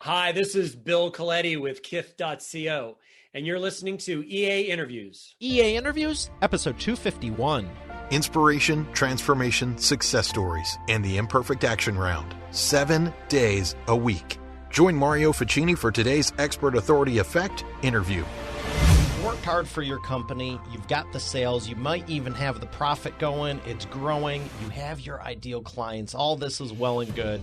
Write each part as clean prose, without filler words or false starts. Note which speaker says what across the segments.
Speaker 1: Hi, this is Bill Coletti with Kith.co, and you're listening to EA Interviews.
Speaker 2: EA Interviews, episode 251.
Speaker 3: Inspiration, transformation, success stories, and the Imperfect Action Round. 7 days a week. Join Mario Ficini for today's Expert Authority Effect interview.
Speaker 2: You've worked hard for your company. You've got the sales. You might even have the profit going. It's growing. You have your ideal clients. All this is well and good.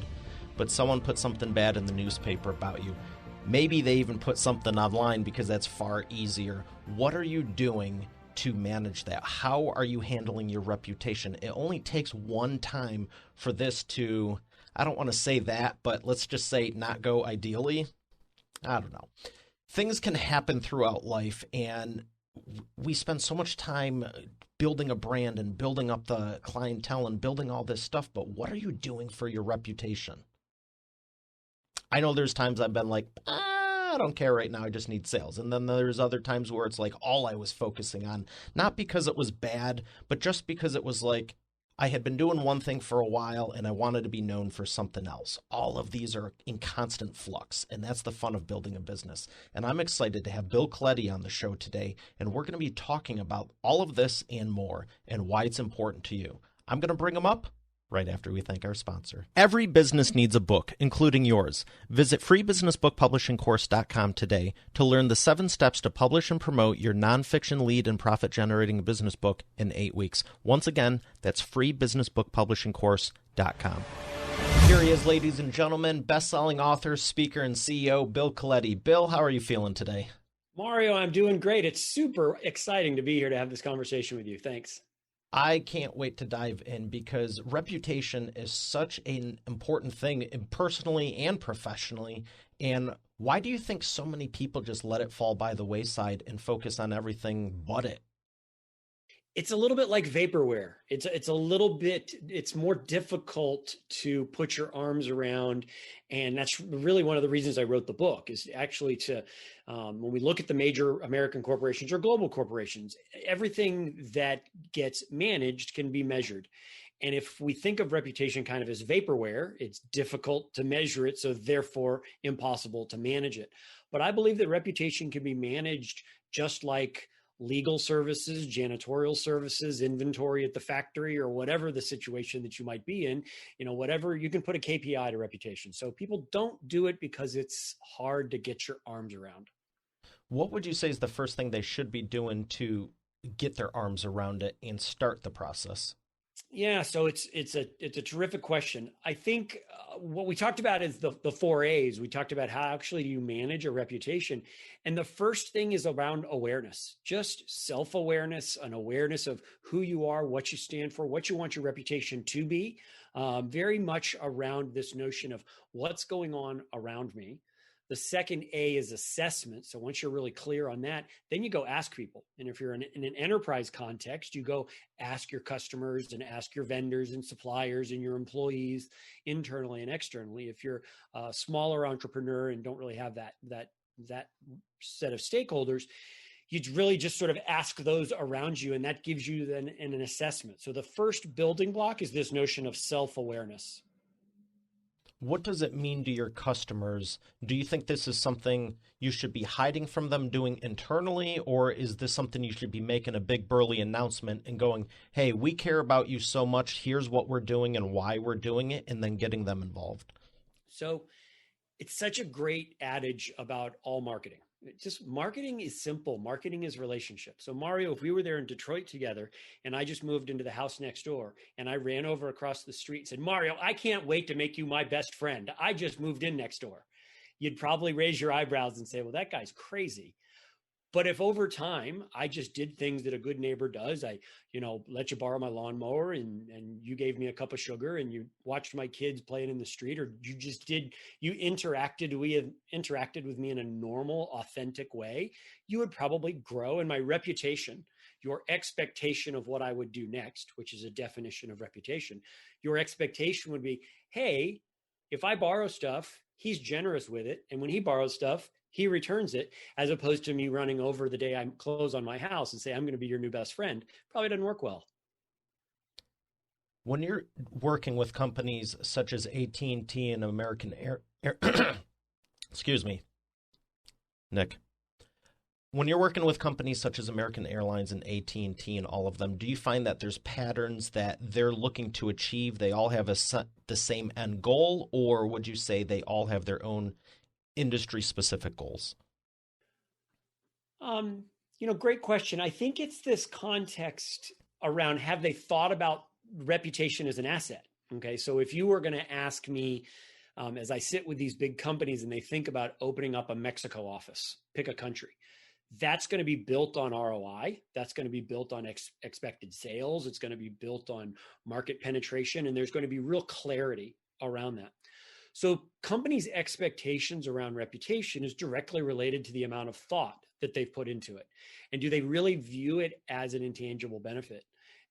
Speaker 2: But someone put something bad in the newspaper about you. Maybe they even put something online because that's far easier. What are you doing to manage that? How are you handling your reputation? It only takes one time for this to, I don't want to say that, but let's just say not go ideally. I don't know. Things can happen throughout life, and we spend so much time building a brand and building up the clientele and building all this stuff, but what are you doing for your reputation? I know there's times I've been like, I don't care right now, I just need sales. And then there's other times where it's like all I was focusing on, not because it was bad, but just because it was like I had been doing one thing for a while and I wanted to be known for something else. All of these are in constant flux, and that's the fun of building a business. And I'm excited to have Bill Coletti on the show today, and we're going to be talking about all of this and more and why it's important to you. I'm going to bring him up right after we thank our sponsor. Every business needs a book, including yours. Visit freebusinessbookpublishingcourse.com today to learn the 7 steps to publish and promote your nonfiction lead and profit-generating business book in 8 weeks. Once again, that's freebusinessbookpublishingcourse.com. Here he is, ladies and gentlemen, best-selling author, speaker, and CEO, Bill Coletti. Bill, how are you feeling today?
Speaker 1: Mario, I'm doing great. It's super exciting to be here to have this conversation with you. Thanks.
Speaker 2: I can't wait to dive in because reputation is such an important thing personally and professionally. And why do you think so many people just let it fall by the wayside and focus on everything but it?
Speaker 1: It's a little bit like vaporware. It's more difficult to put your arms around. And that's really one of the reasons I wrote the book, is actually to, when we look at the major American corporations or global corporations, everything that gets managed can be measured. And if we think of reputation kind of as vaporware, it's difficult to measure it, so therefore impossible to manage it. But I believe that reputation can be managed just like legal services, janitorial services, inventory at the factory, or whatever the situation that you might be in, whatever, you can put a KPI to reputation. So people don't do it because it's hard to get your arms around.
Speaker 2: What would you say is the first thing they should be doing to get their arms around it and start the process?
Speaker 1: Yeah, so it's a terrific question. I think what we talked about is the 4 A's. We talked about how actually do you manage a reputation. And the first thing is around awareness, just self-awareness, an awareness of who you are, what you stand for, what you want your reputation to be, very much around this notion of what's going on around me. The second A is assessment. So once you're really clear on that, then you go ask people. And if you're in an enterprise context, you go ask your customers and ask your vendors and suppliers and your employees internally and externally. If you're a smaller entrepreneur and don't really have that set of stakeholders, you'd really just sort of ask those around you, and that gives you then an assessment. So the first building block is this notion of self-awareness.
Speaker 2: What does it mean to your customers? Do you think this is something you should be hiding from them doing internally, or is this something you should be making a big burly announcement and going, hey, we care about you so much, here's what we're doing and why we're doing it, and then getting them involved?
Speaker 1: So it's such a great adage about all marketing. Just marketing is simple. Marketing is relationship. So Mario, if we were there in Detroit together and I just moved into the house next door and I ran over across the street and said, Mario, I can't wait to make you my best friend. I just moved in next door. You'd probably raise your eyebrows and say, well, that guy's crazy. But if over time I just did things that a good neighbor does, I, let you borrow my lawnmower and you gave me a cup of sugar and you watched my kids playing in the street, or you interacted with me in a normal, authentic way, you would probably grow. And my reputation, your expectation of what I would do next, which is a definition of reputation, your expectation would be, hey, if I borrow stuff, he's generous with it. And when he borrows stuff, he returns it, as opposed to me running over the day I close on my house and say, I'm going to be your new best friend. Probably doesn't work well.
Speaker 2: When you're working with companies such as AT&T and American Excuse me, Nick. When you're working with companies such as American Airlines and AT&T and all of them, do you find that there's patterns that they're looking to achieve? They all have the same end goal, or would you say they all have their own industry-specific goals?
Speaker 1: Great question. I think it's this context around, have they thought about reputation as an asset? Okay, so if you were going to ask me, as I sit with these big companies and they think about opening up a Mexico office, pick a country, that's going to be built on ROI. That's going to be built on expected sales. It's going to be built on market penetration, and there's going to be real clarity around that. So companies' expectations around reputation is directly related to the amount of thought that they've put into it. And do they really view it as an intangible benefit?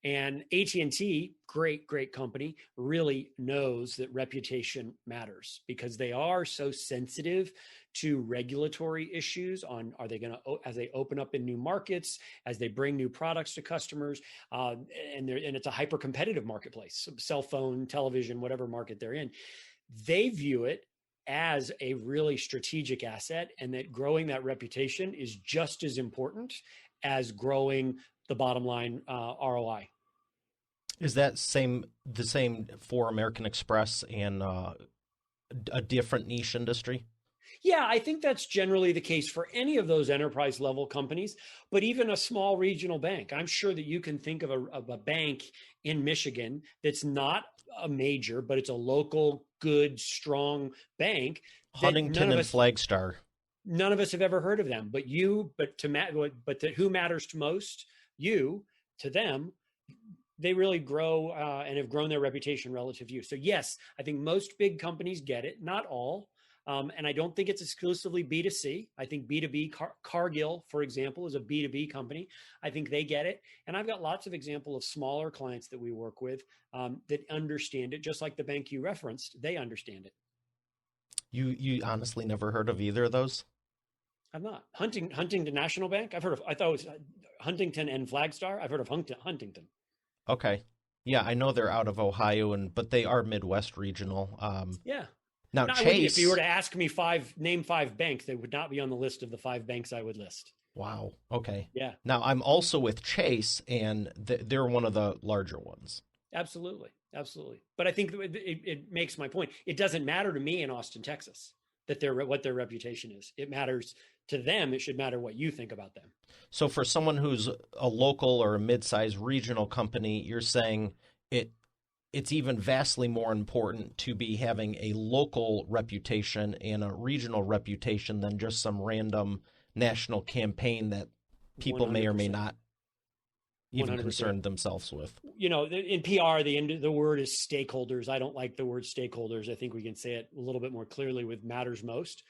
Speaker 1: And AT&T, great company, really knows that reputation matters because they are so sensitive to regulatory issues on, are they going to, as they open up in new markets, as they bring new products to customers, and it's a hyper competitive marketplace, cell phone, television, whatever market they're in. They view it as a really strategic asset, and that growing that reputation is just as important as growing the bottom line ROI.
Speaker 2: Is that the same for American Express and a different niche industry?
Speaker 1: Yeah, I think that's generally the case for any of those enterprise level companies, but even a small regional bank. I'm sure that you can think of a bank in Michigan that's not a major, but it's a local, good, strong bank.
Speaker 2: Huntington and Flagstar.
Speaker 1: None of us have ever heard of them, but who matters to most? You, to them, they really grow and have grown their reputation relative to you. So yes, I think most big companies get it, not all. And I don't think it's exclusively B2C. I think B2B, Cargill, for example, is a B2B company. I think they get it. And I've got lots of examples of smaller clients that we work with that understand it, just like the bank you referenced, they understand it.
Speaker 2: You honestly never heard of either of those?
Speaker 1: I've not. Huntington National Bank, I thought it was Huntington and Flagstar. I've heard of Huntington.
Speaker 2: Okay. Yeah, I know they're out of Ohio, but they are Midwest regional.
Speaker 1: Yeah.
Speaker 2: Now, Chase,
Speaker 1: if you were to ask me name five banks, they would not be on the list of the 5 banks I would list.
Speaker 2: Wow. Okay.
Speaker 1: Yeah.
Speaker 2: Now, I'm also with Chase, and they're one of the larger ones.
Speaker 1: Absolutely. But I think it makes my point. It doesn't matter to me in Austin, Texas, what their reputation is. It matters to them. It should matter what you think about them.
Speaker 2: So for someone who's a local or a mid-sized regional company, you're saying it's even vastly more important to be having a local reputation and a regional reputation than just some random national campaign that people 100%. May or may not even 100%. Concern themselves with.
Speaker 1: In PR, the word is stakeholders. I don't like the word stakeholders. I think we can say it a little bit more clearly with matters most.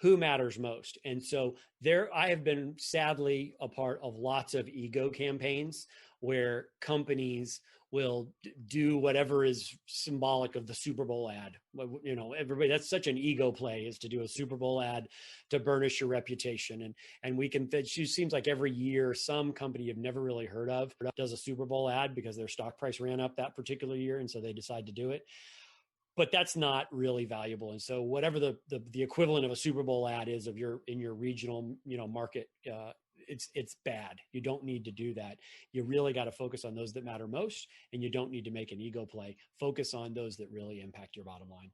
Speaker 1: Who matters most? And so I have been sadly a part of lots of ego campaigns where companies will do whatever is symbolic of the Super Bowl ad. Everybody, that's such an ego play, is to do a Super Bowl ad to burnish your reputation. And it seems like every year some company you've never really heard of does a Super Bowl ad because their stock price ran up that particular year. And so they decide to do it. But that's not really valuable. And so whatever the equivalent of a Super Bowl ad is in your regional, market, it's bad. You don't need to do that. You really got to focus on those that matter most, and you don't need to make an ego play. Focus on those that really impact your bottom line.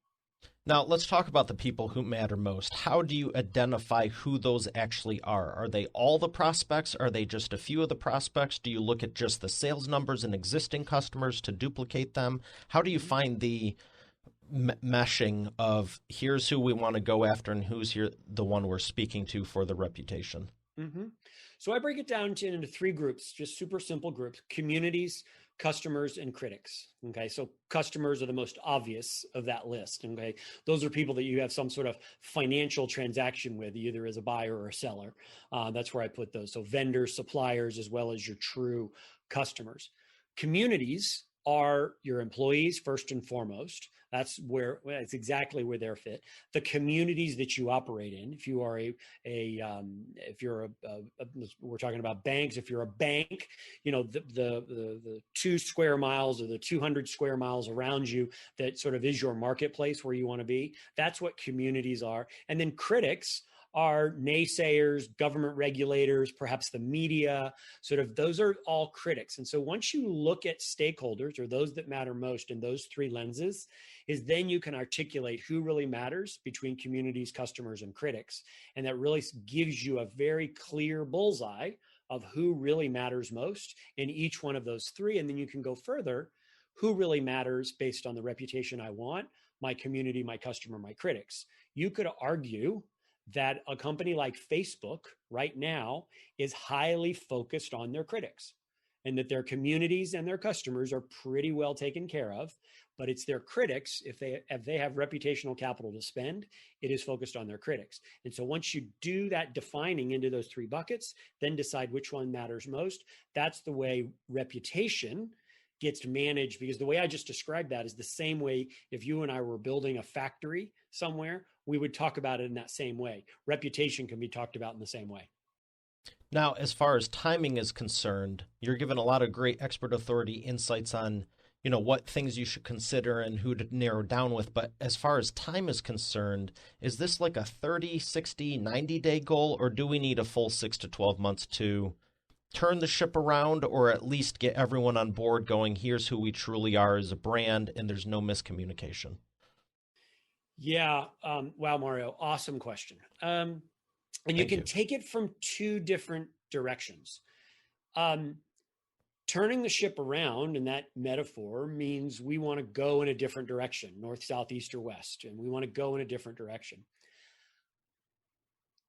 Speaker 2: Now, let's talk about the people who matter most. How do you identify who those actually are? Are they all the prospects? Are they just a few of the prospects? Do you look at just the sales numbers in existing customers to duplicate them? How do you find the meshing of here's who we want to go after and who's the one we're speaking to for the reputation?
Speaker 1: Mm-hmm. So I break it down into 3 groups, just super simple groups: communities, customers, and critics. Okay. So customers are the most obvious of that list. Okay. Those are people that you have some sort of financial transaction with, either as a buyer or a seller. That's where I put those. So vendors, suppliers, as well as your true customers. Communities are your employees first and foremost. It's exactly where they're fit. The communities that you operate in, if you are we're talking about banks, if you're a bank, the 2 square miles or the 200 square miles around you, that sort of is your marketplace where you want to be. That's what communities are. And then critics are naysayers, government regulators, perhaps the media, sort of those are all critics. And so once you look at stakeholders or those that matter most in those 3 lenses, is then you can articulate who really matters between communities, customers, and critics. And that really gives you a very clear bullseye of who really matters most in each one of those 3. And then you can go further, who really matters based on the reputation I want, my community, my customer, my critics. You could argue that a company like Facebook right now is highly focused on their critics, and that their communities and their customers are pretty well taken care of, but it's their critics. If they have reputational capital to spend, it is focused on their critics. And so once you do that defining into those 3 buckets, then decide which one matters most. That's the way reputation gets managed, because the way I just described that is the same way if you and I were building a factory somewhere, we would talk about it in that same way. Reputation can be talked about in the same way.
Speaker 2: Now, as far as timing is concerned, you're given a lot of great expert authority insights on, what things you should consider and who to narrow down with. But as far as time is concerned, is this like a 30, 60, 90-day goal, or do we need a full 6 to 12 months to turn the ship around, or at least get everyone on board going, here's who we truly are as a brand, and there's no miscommunication?
Speaker 1: Yeah. Wow, Mario, awesome question. And you can take it from 2 different directions. Turning the ship around in that metaphor means we want to go in a different direction, north, south, east, or west, and we want to go in a different direction.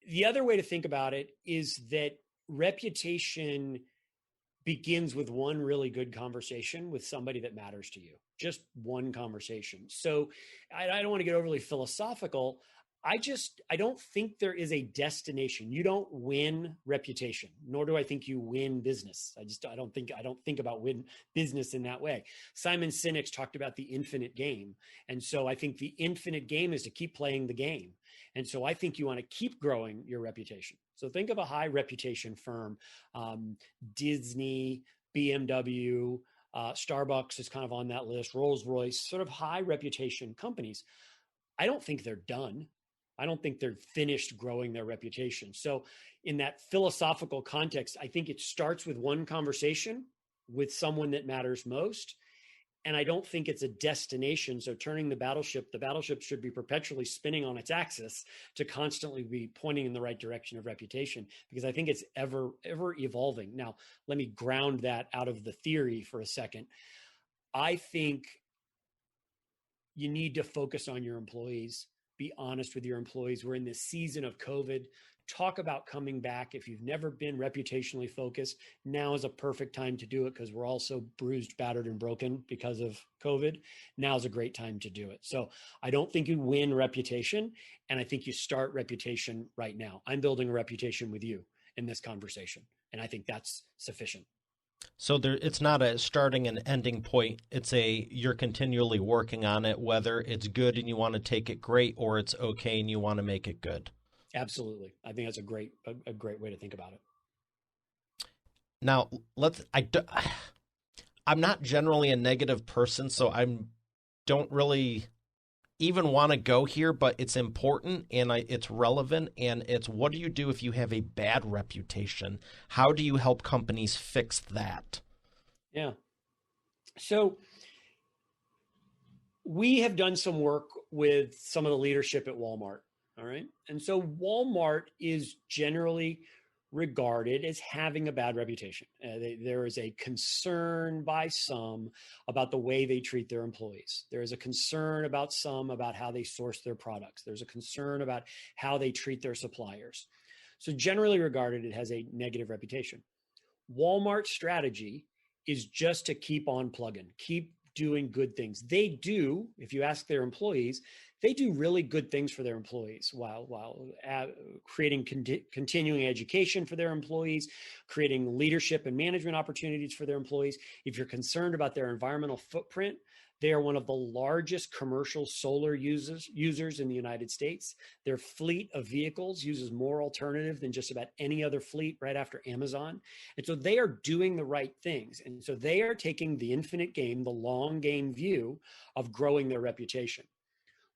Speaker 1: The other way to think about it is that reputation begins with one really good conversation with somebody that matters to you, just one conversation. So I don't want to get overly philosophical. I don't think there is a destination. You don't win reputation, nor do I think you win business. I don't think about win business in that way. Simon Sinek's talked about the infinite game. And so I think the infinite game is to keep playing the game. And so I think you want to keep growing your reputation. So think of a high reputation firm, Disney, BMW, Starbucks is kind of on that list, Rolls-Royce, sort of high reputation companies. I don't think they're done. I don't think they're finished growing their reputation. So in that philosophical context, I think it starts with one conversation with someone that matters most. And I don't think it's a destination. So turning the battleship should be perpetually spinning on its axis to constantly be pointing in the right direction of reputation, because I think it's ever evolving. Now, let me ground that out of the theory for a second. I think you need to focus on your employees. Be honest with your employees. We're in this season of COVID. Talk about coming back. If you've never been reputationally focused, now is a perfect time to do it, because we're all so bruised, battered, and broken because of COVID. Now is a great time to do it. So I don't think you win reputation, and I think you start reputation right now. I'm building a reputation with you in this conversation, and I think that's sufficient.
Speaker 2: So it's not a starting and ending point. It's you're continually working on it, whether it's good and you want to take it great, or it's okay and you want to make it good.
Speaker 1: Absolutely. I think that's a great way to think about it.
Speaker 2: Now, I'm not generally a negative person, so I don't really even want to go here, but it's important and it's relevant, and it's, what do you do if you have a bad reputation? How do you help companies fix that? Yeah.
Speaker 1: So we have done some work with some of the leadership at Walmart. All right. And so Walmart is generally regarded as having a bad reputation. There is a concern by some about the way they treat their employees. There is a concern about some about how they source their products. There's a concern about how they treat their suppliers. So generally regarded, it has a negative reputation. Walmart's strategy is just to keep on plugging, keep doing good things. They do, if you ask their employees, they do really good things for their employees while creating continuing education for their employees, creating leadership and management opportunities for their employees. If you're concerned about their environmental footprint, They are one of the largest commercial solar users in the United States. Their fleet of vehicles uses more alternative than just about any other fleet right after Amazon. And so they are doing the right things. And so they are taking the infinite game, the long game view of growing their reputation.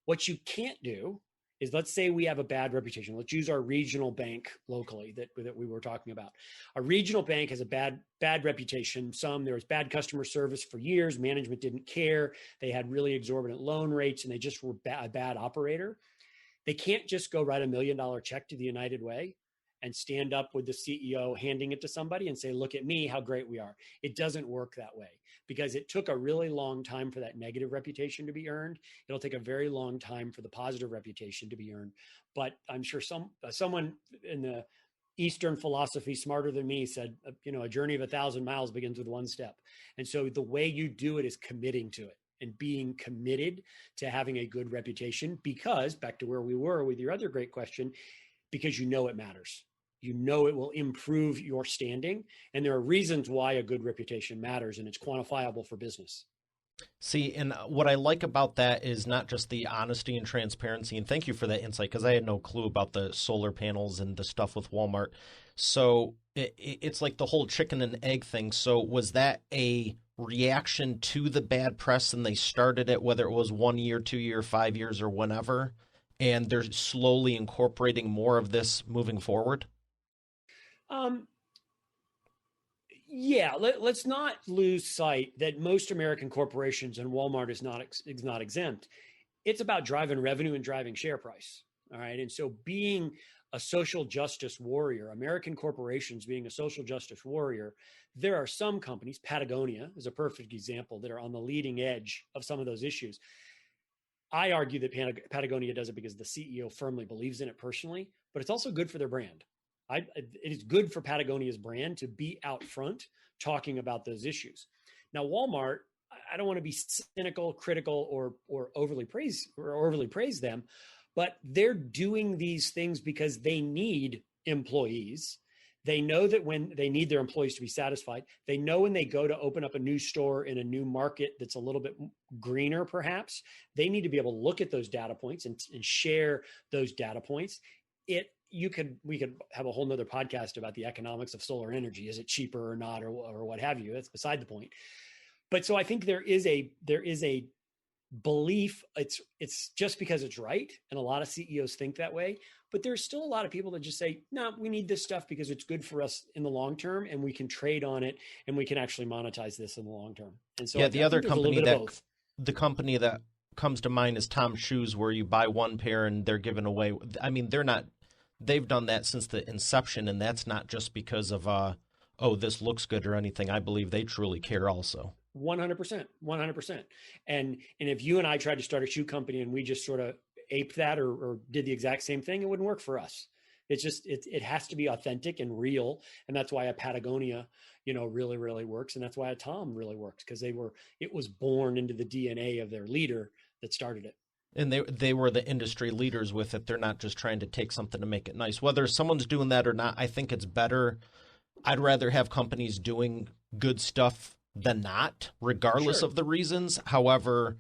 Speaker 1: What you can't do is, let's say we have a bad reputation. Let's use our regional bank locally that we were talking about. A regional bank has a bad reputation. There was bad customer service for years. Management didn't care. They had really exorbitant loan rates and they just were a bad operator. They can't just go write $1 million check to the United Way and stand up with the CEO handing it to somebody and say, look at me, how great we are. It doesn't work that way because it took a really long time for that negative reputation to be earned. It'll take a very long time for the positive reputation to be earned. But I'm sure someone in the Eastern philosophy smarter than me said, a journey of 1,000 miles begins with one step. And so the way you do it is committing to it and being committed to having a good reputation, because back to where we were with your other great question, because it matters. It will improve your standing. And there are reasons why a good reputation matters, and it's quantifiable for business.
Speaker 2: See, and what I like about that is not just the honesty and transparency, and thank you for that insight, because I had no clue about the solar panels and the stuff with Walmart. So it's like the whole chicken and egg thing. So was that a reaction to the bad press and they started it, whether it was 1 year, 2 year, 5 years, or whenever, and they're slowly incorporating more of this moving forward?
Speaker 1: Yeah, let's not lose sight that most American corporations, and Walmart is not exempt. It's about driving revenue and driving share price. All right. And so being a social justice warrior, American corporations being a social justice warrior, there are some companies, Patagonia is a perfect example, that are on the leading edge of some of those issues. I argue that Patagonia does it because the CEO firmly believes in it personally, but it's also good for their brand. It is good for Patagonia's brand to be out front talking about those issues. Now, Walmart, I don't want to be cynical, critical, or overly praise them, but they're doing these things because they need employees. They know that when they need their employees to be satisfied, they know when they go to open up a new store in a new market that's a little bit greener, perhaps, they need to be able to look at those data points and share those data points. We could have a whole nother podcast about the economics of solar energy. Is it cheaper or not, or what have you? That's beside the point. But so I think there is a belief it's just because it's right. And a lot of CEOs think that way, but there's still a lot of people that just say, no, we need this stuff because it's good for us in the long term and we can trade on it and we can actually monetize this in the long term. And so
Speaker 2: the company that comes to mind is Tom Shoes, where you buy one pair and they're given away. I mean, they've done that since the inception, and that's not just because of, this looks good or anything. I believe they truly care also.
Speaker 1: 100%. And if you and I tried to start a shoe company and we just sort of aped that or did the exact same thing, it wouldn't work for us. It's just, it has to be authentic and real. And that's why a Patagonia, really, really works. And that's why a Tom really works, because it was born into the DNA of their leader that started it.
Speaker 2: And they were the industry leaders with it. They're not just trying to take something to make it nice. Whether someone's doing that or not, I think it's better. I'd rather have companies doing good stuff than not, regardless of the reasons. However,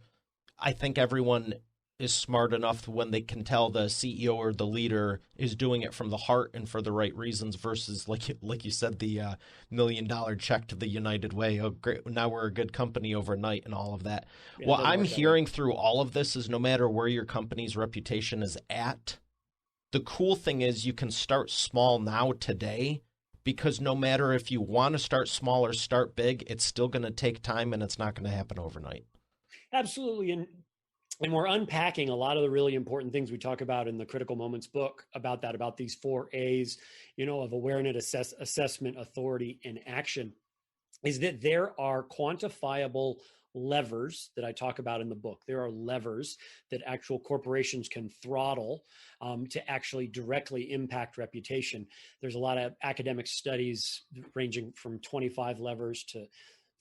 Speaker 2: I think everyone is smart enough when they can tell the CEO or the leader is doing it from the heart and for the right reasons, versus like you said, the $1 million check to the United Way. Oh, great! Now we're a good company overnight and all of that. Yeah, what I'm hearing through all of this is no matter where your company's reputation is at, the cool thing is you can start small now today, because no matter if you want to start small or start big, it's still going to take time and it's not going to happen overnight.
Speaker 1: Absolutely. And we're unpacking a lot of the really important things we talk about in the Critical Moments book about these 4 A's, of awareness, assessment, authority, and action, is that there are quantifiable levers that I talk about in the book. There are levers that actual corporations can throttle to actually directly impact reputation. There's a lot of academic studies ranging from 25 levers to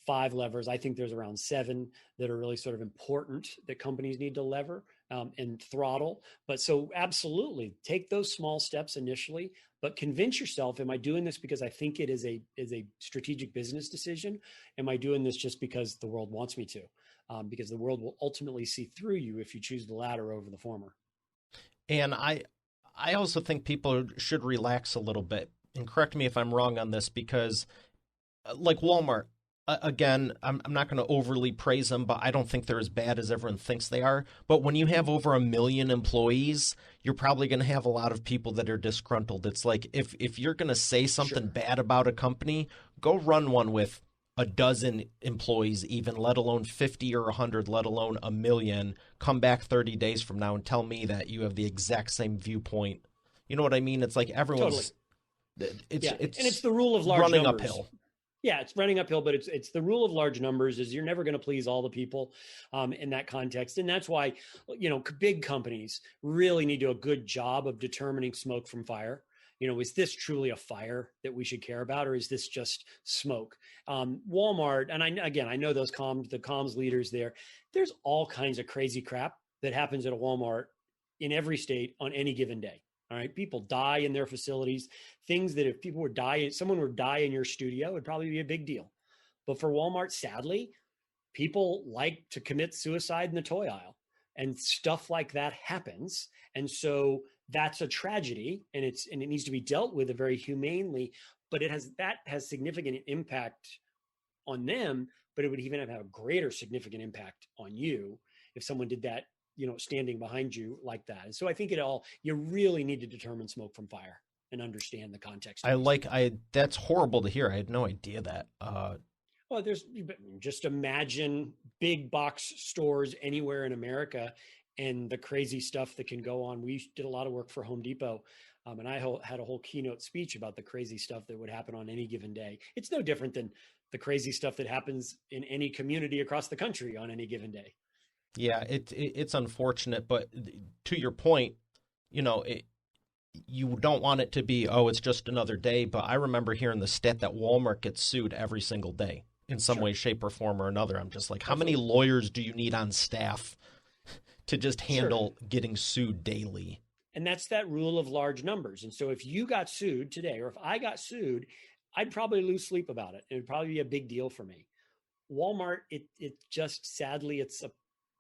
Speaker 1: 5 levers. I think there's around 7 that are really sort of important that companies need to lever and throttle. But so absolutely take those small steps initially, but convince yourself, am I doing this because I think it is a strategic business decision? Am I doing this just because the world wants me to? because the world will ultimately see through you if you choose the latter over the former.
Speaker 2: And I also think people should relax a little bit. And correct me if I'm wrong on this, because like Walmart, again, I'm not going to overly praise them, but I don't think they're as bad as everyone thinks they are. But when you have over 1 million employees, you're probably going to have a lot of people that are disgruntled. It's like if you're going to say something bad about a company, go run one with a dozen employees even, let alone 50 or 100, let alone 1 million. Come back 30 days from now and tell me that you have the exact same viewpoint. You know what I mean? It's like everyone's
Speaker 1: it's and it's the rule of large
Speaker 2: running
Speaker 1: numbers.
Speaker 2: Uphill.
Speaker 1: Yeah, it's running uphill, but it's the rule of large numbers is you're never going to please all the people in that context. And that's why, big companies really need to do a good job of determining smoke from fire. Is this truly a fire that we should care about, or is this just smoke? Walmart, and I know the comms leaders there, there's all kinds of crazy crap that happens at a Walmart in every state on any given day. All right. People die in their facilities, things that if someone were die in your studio, it'd probably be a big deal. But for Walmart, sadly, people like to commit suicide in the toy aisle and stuff like that happens. And so that's a tragedy and it needs to be dealt with very humanely, but that has significant impact on them, but it would even have a greater significant impact on you if someone did that, standing behind you like that. And so I think you really need to determine smoke from fire and understand the context.
Speaker 2: That's horrible to hear. I had no idea that.
Speaker 1: Well, just imagine big box stores anywhere in America and the crazy stuff that can go on. We did a lot of work for Home Depot. And I had a whole keynote speech about the crazy stuff that would happen on any given day. It's no different than the crazy stuff that happens in any community across the country on any given day.
Speaker 2: Yeah, it's unfortunate, but to your point, you don't want it to be, it's just another day. But I remember hearing the stat that Walmart gets sued every single day in some way, shape, or form or another. I'm just like, how many lawyers do you need on staff to just handle getting sued daily?
Speaker 1: And that's that rule of large numbers. And so if you got sued today, or if I got sued, I'd probably lose sleep about it. It would probably be a big deal for me. Walmart, it just sadly, it's a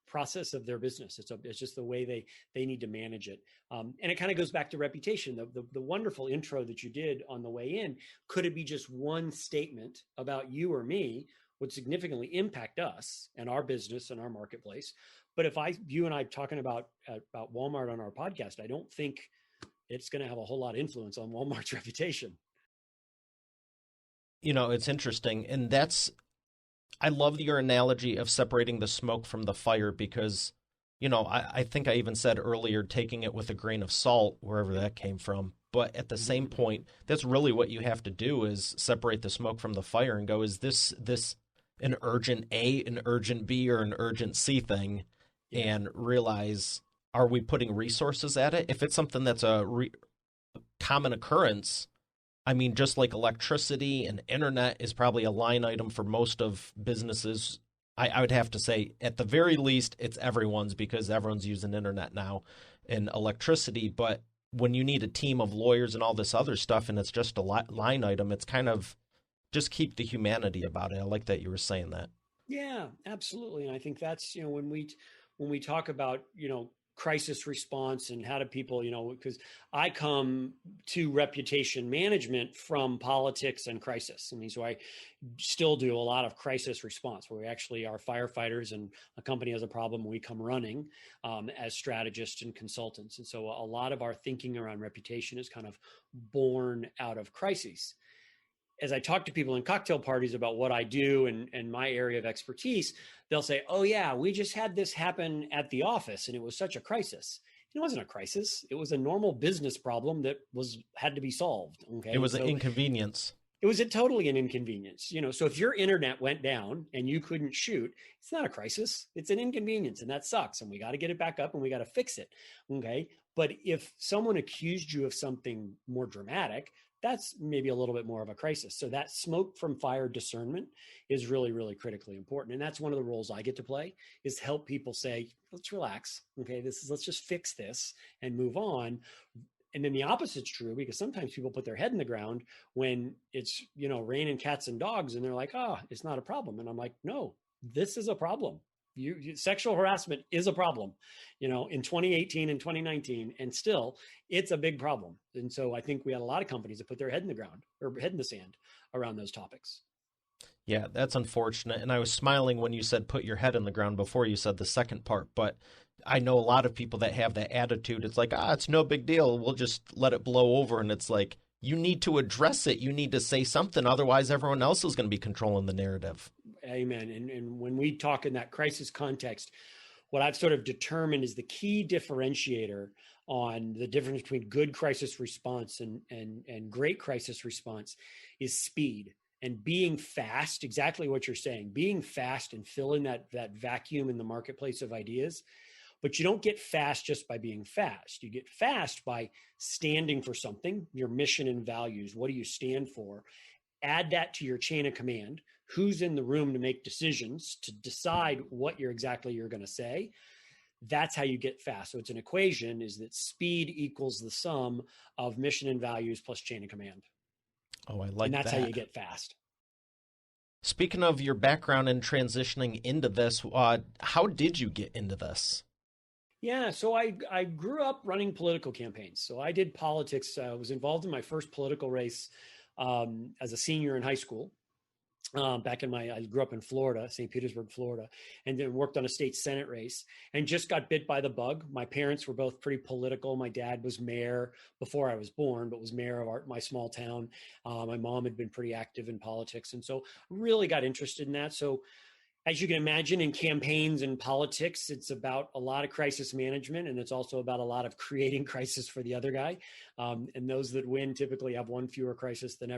Speaker 1: process of their business. It's just the way they need to manage it. And it kind of goes back to reputation. The wonderful intro that you did on the way in, could it be just one statement about you or me would significantly impact us and our business and our marketplace. But if you and I talking about Walmart on our podcast, I don't think it's going to have a whole lot of influence on Walmart's reputation.
Speaker 2: It's interesting. And I love your analogy of separating the smoke from the fire because, I think I even said earlier, taking it with a grain of salt, wherever that came from. But at the same point, that's really what you have to do is separate the smoke from the fire and go, is this an urgent A, an urgent B, or an urgent C thing? And realize, are we putting resources at it? If it's something that's a common occurrence, I mean, just like electricity and internet is probably a line item for most of businesses. I would have to say, at the very least, it's everyone's because everyone's using internet now and electricity. But when you need a team of lawyers and all this other stuff and it's just a line item, it's kind of just keep the humanity about it. I like that you were saying that.
Speaker 1: Yeah, absolutely. And I think that's, when we talk about, crisis response and how do people, because I come to reputation management from politics and crisis. I mean, so I still do a lot of crisis response where we actually are firefighters and a company has a problem. We come running as strategists and consultants. And so a lot of our thinking around reputation is kind of born out of crises. As I talk to people in cocktail parties about what I do and my area of expertise, they'll say, oh yeah, we just had this happen at the office and it was such a crisis. It wasn't a crisis. It was a normal business problem that had to be solved. Okay.
Speaker 2: It was an inconvenience.
Speaker 1: It was totally an inconvenience. So if your internet went down and you couldn't shoot, it's not a crisis. It's an inconvenience and that sucks. And we got to get it back up and we got to fix it. Okay. But if someone accused you of something more dramatic, that's maybe a little bit more of a crisis. So that smoke from fire discernment is really, really critically important. And that's one of the roles I get to play is help people say, let's relax. Okay. Let's just fix this and move on. And then the opposite's true because sometimes people put their head in the ground when it's, raining cats and dogs and they're like, it's not a problem. And I'm like, no, this is a problem. Sexual harassment is a problem, in 2018 and 2019, and still it's a big problem. And so I think we had a lot of companies that put their head in the ground or head in the sand around those topics.
Speaker 2: Yeah, that's unfortunate. And I was smiling when you said put your head in the ground before you said the second part. But I know a lot of people that have that attitude. It's like, it's no big deal. We'll just let it blow over. And it's like, you need to address it. You need to say something. Otherwise, everyone else is going to be controlling the narrative.
Speaker 1: Amen. And when we talk in that crisis context, what I've sort of determined is the key differentiator on the difference between good crisis response and great crisis response is speed and being fast. Exactly what you're saying, being fast and filling that vacuum in the marketplace of ideas. But you don't get fast just by being fast. You get fast by standing for something, your mission and values. What do you stand for? Add that to your chain of command. Who's in the room to make decisions, to decide what you're going to say? That's how you get fast. So it's an equation, is that speed equals the sum of mission and values plus chain of command.
Speaker 2: Oh, I like that.
Speaker 1: And that's how you get fast.
Speaker 2: Speaking of your background and transitioning into this, how did you get into this?
Speaker 1: Yeah, so I grew up running political campaigns. So I did politics. I was involved in my first political race as a senior in high school. I grew up in Florida, St. Petersburg, Florida, and then worked on a state Senate race and just got bit by the bug. My parents were both pretty political. My dad was mayor before I was born, but was mayor of my small town. My mom had been pretty active in politics. And so really got interested in that. So as you can imagine, in campaigns and politics, it's about a lot of crisis management, and it's also about a lot of creating crisis for the other guy. And those that win typically have one fewer crisis than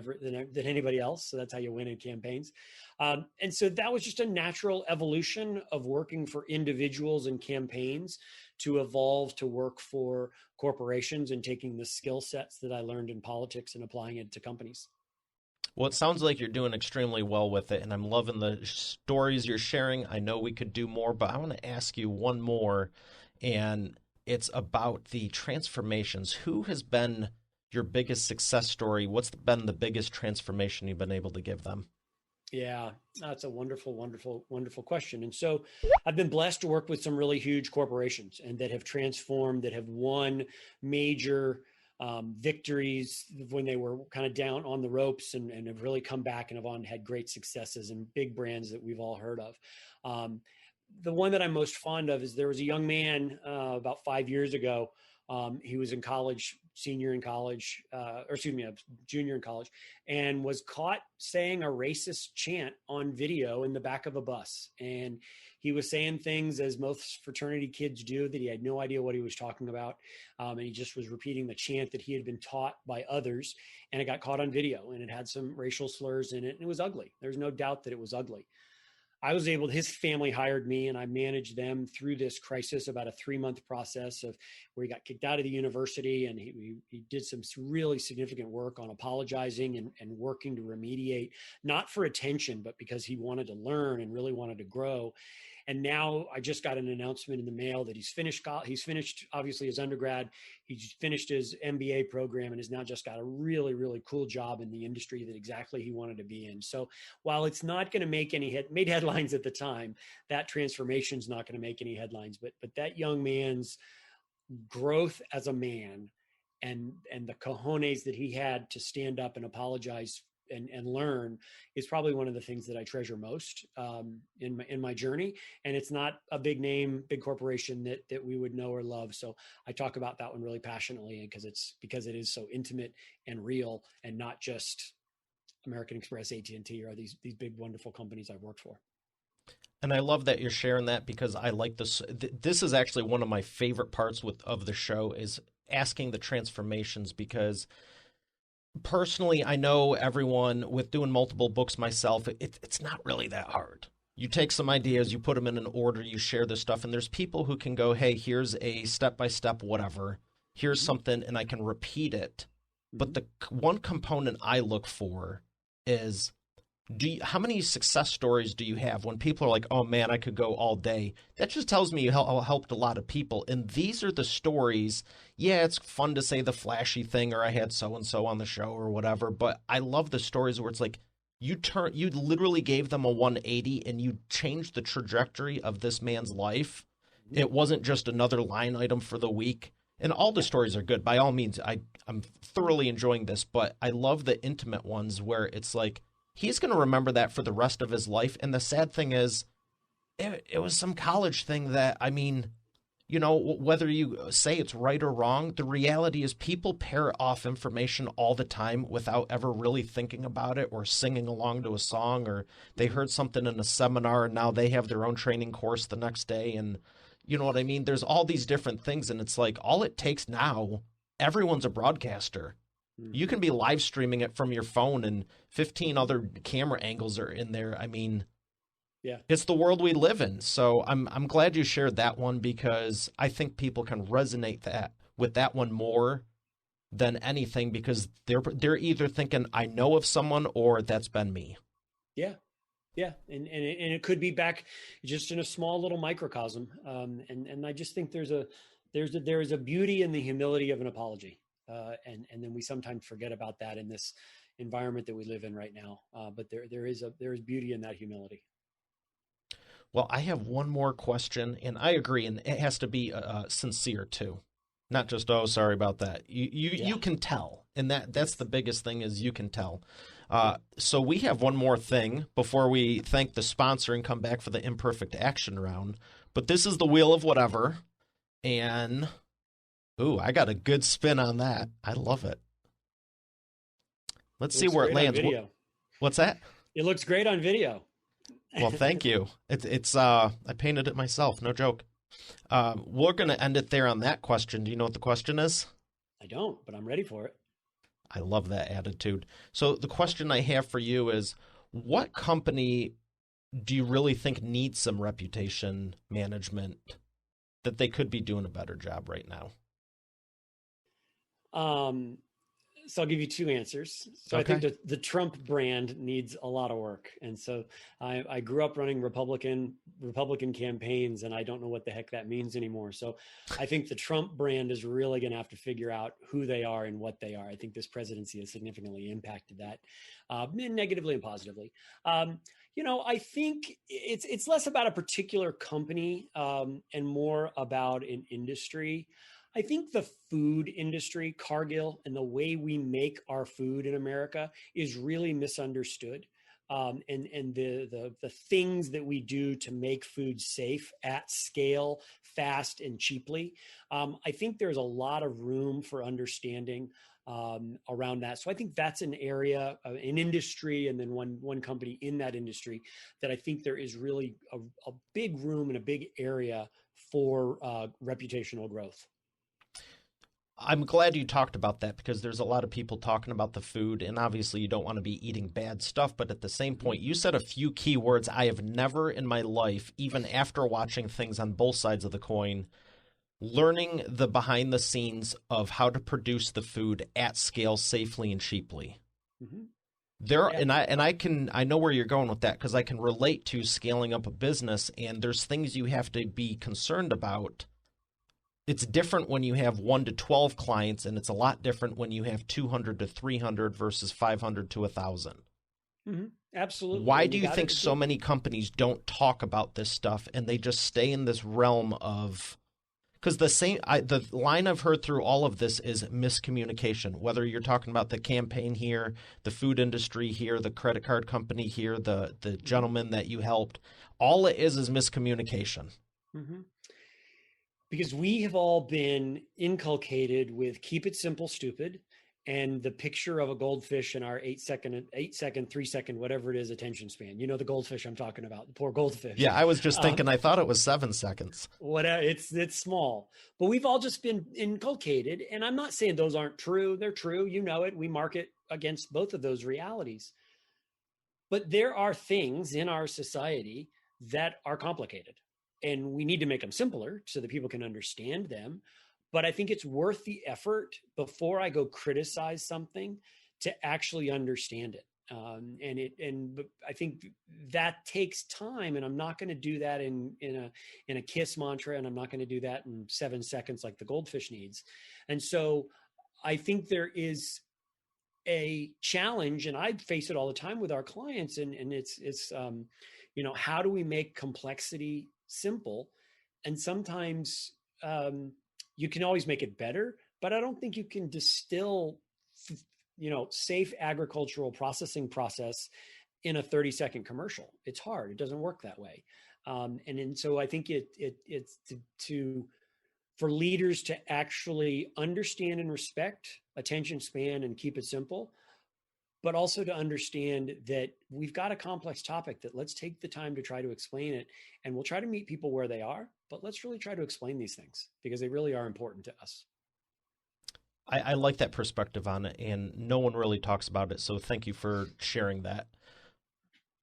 Speaker 1: anybody else. So that's how you win in campaigns. And so that was just a natural evolution of working for individuals and campaigns to evolve to work for corporations and taking the skill sets that I learned in politics and applying it to companies.
Speaker 2: Well, it sounds like you're doing extremely well with it, and I'm loving the stories you're sharing. I know we could do more, but I want to ask you one more, and it's about the transformations. Who has been your biggest success story? What's been the biggest transformation you've been able to give them?
Speaker 1: Yeah, that's a wonderful, wonderful, wonderful question. And so I've been blessed to work with some really huge corporations and that have transformed, that have won major victories when they were kind of down on the ropes and have really come back and have had great successes and big brands that we've all heard of. The one that I'm most fond of is there was a young man about 5 years ago. He was in college, junior in college, and was caught saying a racist chant on video in the back of a bus. And he was saying things, as most fraternity kids do, that he had no idea what he was talking about. And he just was repeating the chant that he had been taught by others. And it got caught on video, and it had some racial slurs in it. And it was ugly. There's no doubt that it was ugly. His family hired me, and I managed them through this crisis, about a 3-month process of where he got kicked out of the university. And he did some really significant work on apologizing and working to remediate, not for attention, but because he wanted to learn and really wanted to grow. And now I just got an announcement in the mail that he's finished obviously his undergrad. He's finished his MBA program and has now just got a really, really cool job in the industry that exactly he wanted to be in. So while it's not going to make made headlines at the time, that transformation is not going to make any headlines, but that young man's growth as a man and the cojones that he had to stand up and apologize and learn is probably one of the things that I treasure most in my journey. And it's not a big name, big corporation that we would know or love. So I talk about that one really passionately because it is so intimate and real, and not just American Express, AT&T, or these big, wonderful companies I've worked for.
Speaker 2: And I love that you're sharing that, because I like this. This is actually one of my favorite parts of the show, is asking the transformations, because personally, I know everyone, with doing multiple books myself, it's not really that hard. You take some ideas, you put them in an order, you share this stuff, and there's people who can go, hey, here's a step-by-step whatever. Here's something, and I can repeat it. But the one component I look for is, how many success stories do you have when people are like, oh, man, I could go all day? That just tells me you helped a lot of people. And these are the stories. Yeah, it's fun to say the flashy thing, or I had so-and-so on the show or whatever. But I love the stories where it's like, You literally gave them a 180 and you changed the trajectory of this man's life. It wasn't just another line item for the week. And all the stories are good. By all means, I'm thoroughly enjoying this, but I love the intimate ones where it's like he's going to remember that for the rest of his life. And the sad thing is, it was some college thing that, I mean, you know, whether you say it's right or wrong, the reality is people parrot off information all the time without ever really thinking about it or singing along to a song, or they heard something in a seminar and now they have their own training course the next day. And you know what I mean? There's all these different things. And it's like all it takes now, everyone's a broadcaster. You can be live streaming it from your phone and 15 other camera angles are in there. I mean,
Speaker 1: yeah,
Speaker 2: it's the world we live in. So I'm glad you shared that one because I think people can resonate with that one more than anything because they're either thinking I know of someone or that's been me.
Speaker 1: Yeah. Yeah. And it could be back just in a small little microcosm. And I just think there is a beauty in the humility of an apology. And then we sometimes forget about that in this environment that we live in right now. But there is beauty in that humility.
Speaker 2: Well, I have one more question, and I agree, and it has to be sincere too, not just sorry about that. You can tell, and that's the biggest thing is you can tell. So we have one more thing before we thank the sponsor and come back for the Imperfect Action Round. But this is the Wheel of Whatever, and I got a good spin on that. I love it. Let's see where it lands. What's that?
Speaker 1: It looks great on video.
Speaker 2: Well, thank you. It's I painted it myself, no joke. We're going to end it there on that question. Do you know what the question is?
Speaker 1: I don't, but I'm ready for it.
Speaker 2: I love that attitude. So the question I have for you is, what company do you really think needs some reputation management that they could be doing a better job right now?
Speaker 1: So I'll give you two answers. So okay. I think the Trump brand needs a lot of work. And so I grew up running Republican campaigns, and I don't know what the heck that means anymore. So I think the Trump brand is really going to have to figure out who they are and what they are. I think this presidency has significantly impacted that, negatively and positively. I think it's less about a particular company and more about an industry. I think the food industry, Cargill, and the way we make our food in America is really misunderstood. And the things that we do to make food safe at scale, fast and cheaply. I think there's a lot of room for understanding around that. So I think that's an area, an industry, and then one company in that industry that I think there is really a big room and a big area for reputational growth.
Speaker 2: I'm glad you talked about that because there's a lot of people talking about the food, and obviously you don't want to be eating bad stuff. But at the same point, you said a few key words I have never in my life, even after watching things on both sides of the coin, learning the behind the scenes of how to produce the food at scale safely and cheaply. Mm-hmm. I know where you're going with that because I can relate to scaling up a business, and there's things you have to be concerned about. It's different when you have 1 to 12 clients, and it's a lot different when you have 200 to 300 versus 500 to 1,000.
Speaker 1: Mm-hmm. Absolutely.
Speaker 2: Why do you think so many companies don't talk about this stuff and they just stay in this realm of? Because the line I've heard through all of this is miscommunication. Whether you're talking about the campaign here, the food industry here, the credit card company here, the gentleman that you helped, all it is miscommunication. Mm-hmm.
Speaker 1: Because we have all been inculcated with keep it simple, stupid, and the picture of a goldfish in our 8 second, 3 second, whatever it is, attention span. You know the goldfish I'm talking about, the poor goldfish.
Speaker 2: Yeah, I was just thinking, I thought it was 7 seconds.
Speaker 1: Whatever, it's small. But we've all just been inculcated, and I'm not saying those aren't true. They're true. You know it. We market against both of those realities. But there are things in our society that are complicated. And we need to make them simpler so that people can understand them. But I think it's worth the effort before I go criticize something to actually understand it. And I think that takes time, and I'm not going to do that in a KISS mantra, and I'm not going to do that in 7 seconds like the goldfish needs. And so I think there is a challenge, and I face it all the time with our clients. And it's how do we make complexity simple? And sometimes you can always make it better, but I don't think you can distill, safe agricultural processing process in a 30-second commercial. It's hard. It doesn't work that way. And so I think it's for leaders to actually understand and respect attention span and keep it simple, but also to understand that we've got a complex topic that let's take the time to try to explain it. And we'll try to meet people where they are, but let's really try to explain these things because they really are important to us.
Speaker 2: I like that perspective on it, and no one really talks about it. So thank you for sharing that.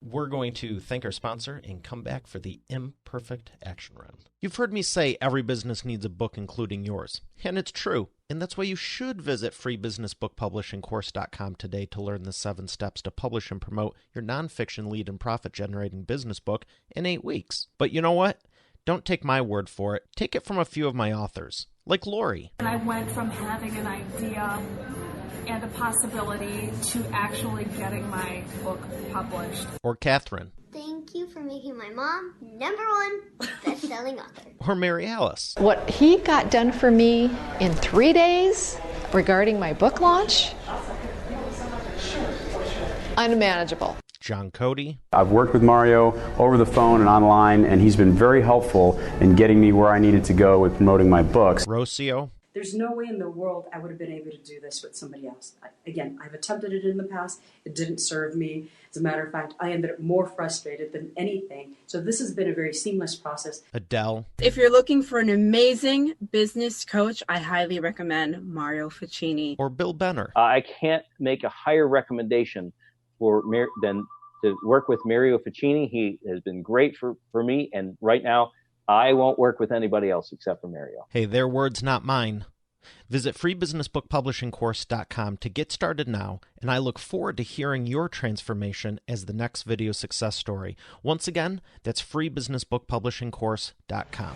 Speaker 2: We're going to thank our sponsor and come back for the Imperfect Action Round. You've heard me say every business needs a book, including yours. And it's true. And that's why you should visit freebusinessbookpublishingcourse.com today to learn the 7 steps to publish and promote your nonfiction lead and profit-generating business book in 8 weeks. But you know what? Don't take my word for it. Take it from a few of my authors, like Lori.
Speaker 4: And I went from having an idea and a possibility to actually getting my book published.
Speaker 2: Or Catherine.
Speaker 5: Thank you for making my mom #1 best-selling author.
Speaker 2: Or Mary Alice.
Speaker 6: What he got done for me in 3 days regarding my book launch, unmanageable.
Speaker 2: John Cody.
Speaker 7: I've worked with Mario over the phone and online, and he's been very helpful in getting me where I needed to go with promoting my books.
Speaker 2: Rocio.
Speaker 8: There's no way in the world I would have been able to do this with somebody else. I've attempted it in the past. It didn't serve me. As a matter of fact, I ended up more frustrated than anything. So this has been a very seamless process.
Speaker 2: Adele.
Speaker 9: If you're looking for an amazing business coach, I highly recommend Mario Ficini.
Speaker 2: Or Bill Benner.
Speaker 10: I can't make a higher recommendation than to work with Mario Ficini. He has been great for me, and right now I won't work with anybody else except for Mario.
Speaker 2: Hey, their words, not mine. Visit freebusinessbookpublishingcourse.com to get started now, and I look forward to hearing your transformation as the next video success story. Once again, that's freebusinessbookpublishingcourse.com.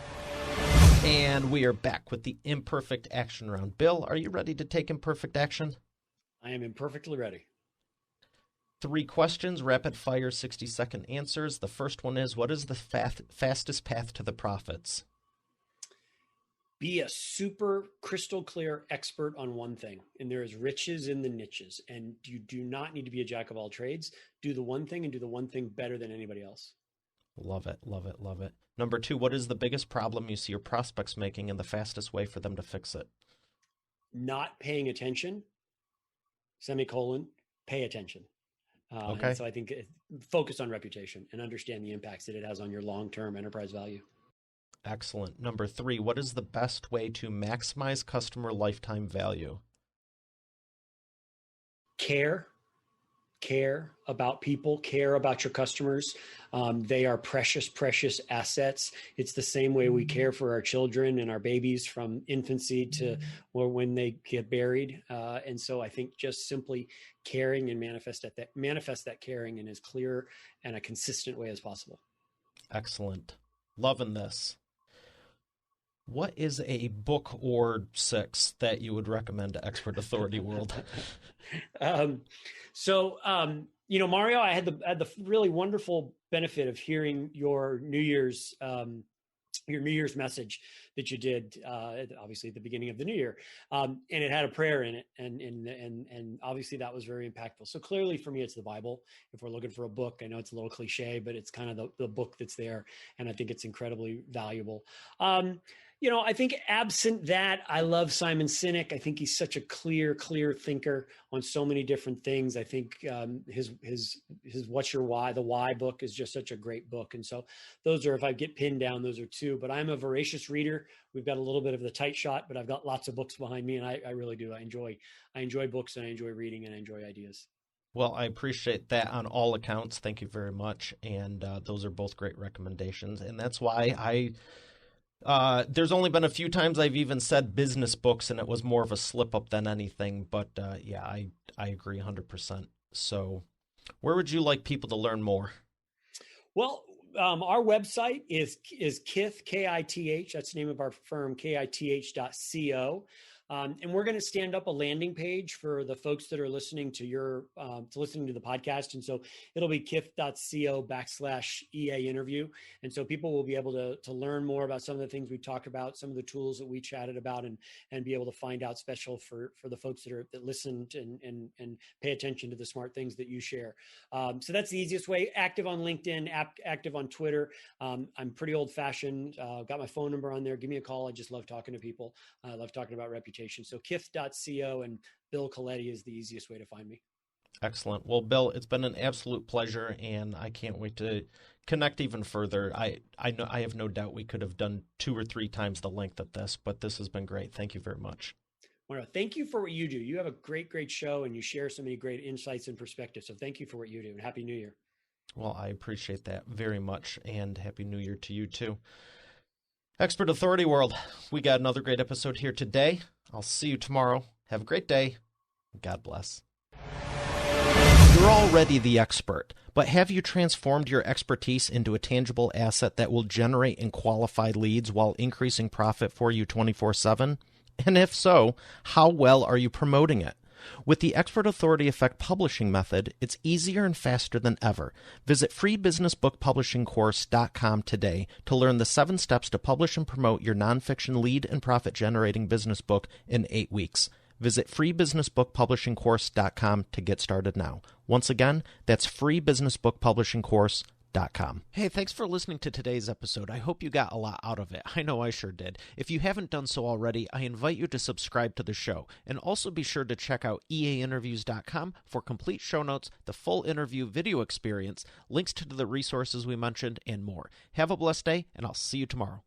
Speaker 2: And we are back with the Imperfect Action Round. Bill, are you ready to take imperfect action?
Speaker 1: I am imperfectly ready.
Speaker 2: 3 questions, rapid fire, 60-second answers. The first one is, what is the fastest path to the profits?
Speaker 1: Be a super crystal clear expert on one thing. And there is riches in the niches. And you do not need to be a jack of all trades. Do the one thing and do the one thing better than anybody else.
Speaker 2: Love it, love it, love it. Number 2, what is the biggest problem you see your prospects making and the fastest way for them to fix it?
Speaker 1: Not paying attention, pay attention.
Speaker 2: Okay.
Speaker 1: So I think focus on reputation and understand the impacts that it has on your long-term enterprise value.
Speaker 2: Excellent. Number 3, what is the best way to maximize customer lifetime value? Care about people, care about your customers. They are precious, precious assets. It's the same way we care for our children and our babies from infancy to when they get buried. And so I think just simply caring and manifest that caring in as clear and a consistent way as possible. Excellent. Loving this. What is a book or 6 that you would recommend to Expert Authority World? Mario, I had the really wonderful benefit of hearing your New Year's message that you did, obviously at the beginning of the new year, and it had a prayer in it, and obviously that was very impactful. So clearly for me, it's the Bible. If we're looking for a book, I know it's a little cliche, but it's kind of the book that's there, and I think it's incredibly valuable. I think absent that, I love Simon Sinek. I think he's such a clear thinker on so many different things. I think his What's Your Why? The Why book is just such a great book. And so those are, if I get pinned down, those are 2. But I'm a voracious reader. We've got a little bit of the tight shot, but I've got lots of books behind me, and I really do. I enjoy books, and I enjoy reading, and I enjoy ideas. Well, I appreciate that on all accounts. Thank you very much. And those are both great recommendations. And that's why there's only been a few times I've even said business books, and it was more of a slip up than anything. But I agree 100%. So where would you like people to learn more? Well, our website is Kith, Kith. That's the name of our firm, kith.co.
Speaker 1: And we're going to stand up a landing page for the folks that are listening to listening to the podcast. And so it'll be kith.co/EA interview. And so people will be able to learn more about some of the things we talked about, some of the tools that we chatted about, and be able to find out special for the folks that listened and pay attention to the smart things that you share. So that's the easiest way. Active on LinkedIn, active on Twitter. I'm pretty old fashioned. Got my phone number on there. Give me a call. I just love talking to people. I love talking about reputation. So kith.co and Bill Coletti is the easiest way to find me.
Speaker 2: Excellent. Well, Bill, it's been an absolute pleasure, and I can't wait to connect even further. I know I have no doubt we could have done 2 or 3 times the length of this, but this has been great. Thank you very much.
Speaker 1: Well, thank you for what you do. You have a great, great show, and you share so many great insights and perspectives. So thank you for what you do, and Happy New Year.
Speaker 2: Well, I appreciate that very much, and Happy New Year to you too. Expert Authority World, we got another great episode here today. I'll see you tomorrow. Have a great day. God bless. You're already the expert, but have you transformed your expertise into a tangible asset that will generate and qualify leads while increasing profit for you 24/7? And if so, how well are you promoting it? With the Expert Authority Effect publishing method, it's easier and faster than ever. Visit freebusinessbookpublishingcourse.com today to learn the 7 steps to publish and promote your nonfiction lead and profit-generating business book in 8 weeks. Visit freebusinessbookpublishingcourse.com to get started now. Once again, that's freebusinessbookpublishingcourse.com. Hey, thanks for listening to today's episode. I hope you got a lot out of it. I know I sure did. If you haven't done so already, I invite you to subscribe to the show. And also be sure to check out eainterviews.com for complete show notes, the full interview video experience, links to the resources we mentioned, and more. Have a blessed day, and I'll see you tomorrow.